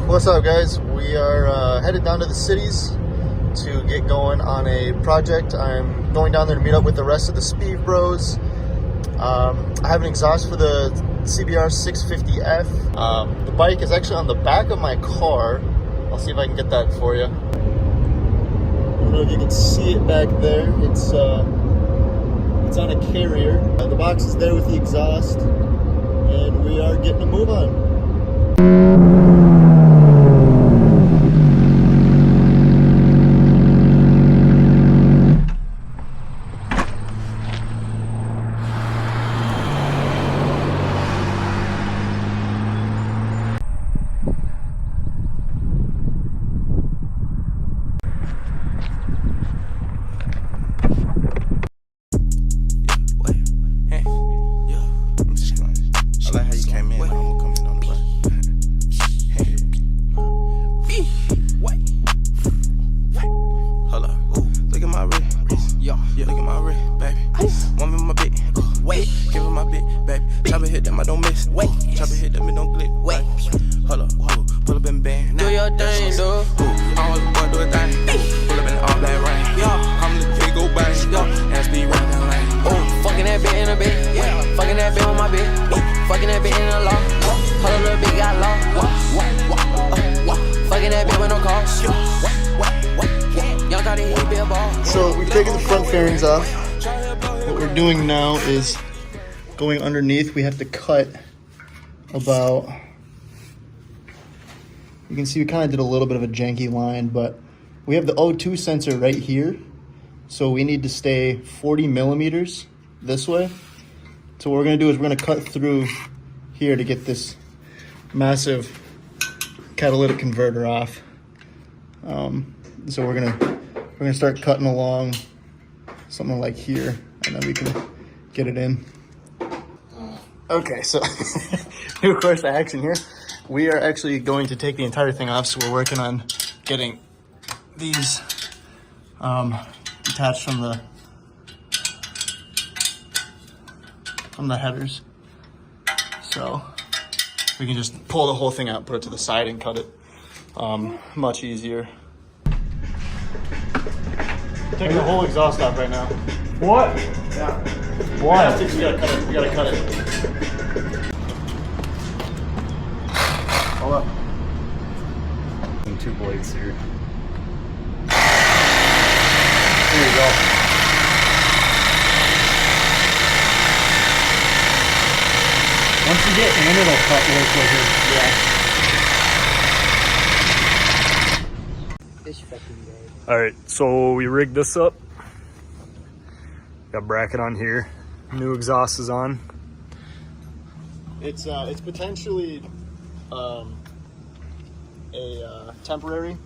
What's up, guys? We are headed down to the cities to get going on a project. I'm going down there to meet up with the rest of the Speed Bros. I have an exhaust for the CBR 650F. The bike is actually on the back of my car. I'll see if I can get that for you. I don't know if you can see it back there. It's on a carrier. The box is there with the exhaust, and we are getting a move on. So we've taken the front fairings off. What we're doing now is going underneath. We have to cut about, you can see we kind of did a little bit of a janky line, but we have the O2 sensor right here. So we need to stay 40 millimeters this way. So what we're gonna do is we're gonna cut through here to get this massive catalytic converter off. So we're gonna start cutting along something like here, and then we can get it in. Okay, so new course of action here. We are actually going to take the entire thing off, so we're working on getting these detached from the headers. So we can just pull the whole thing out, put it to the side, and cut it. Much easier. Taking the whole exhaust off right now. What? Yeah. Why? We gotta cut it. We gotta cut it. Hold up. And 2 blades here. Here you go. Once you get in, it'll cut real quicker. Yeah. Alright, so we rigged this up. Got bracket on here. New exhaust is on. It's potentially a temporary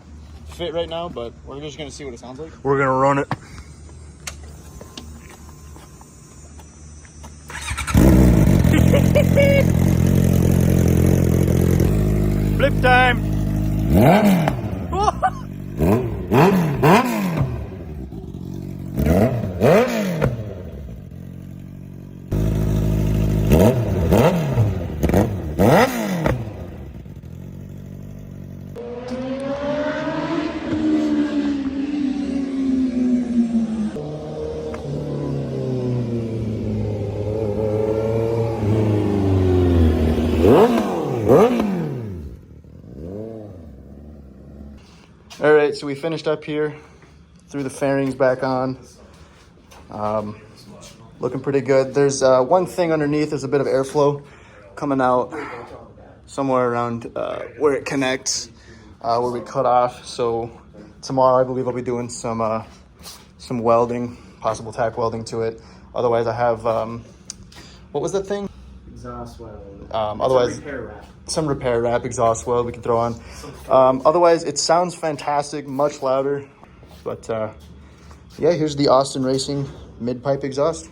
fit right now, but we're just gonna see what it sounds like. We're gonna run it. Flip time! All right, so we finished up here, threw the fairings back on. Looking pretty good. There's one thing underneath. There's a bit of airflow coming out somewhere around where it connects, where we cut off. So tomorrow, I believe I'll be doing some welding, possible tack welding to it. Otherwise, I have what was that thing? Exhaust weld. Otherwise, some repair wrap exhaust weld we can throw on. Otherwise, it sounds fantastic, much louder. But yeah, here's the Austin Racing mid-pipe exhaust.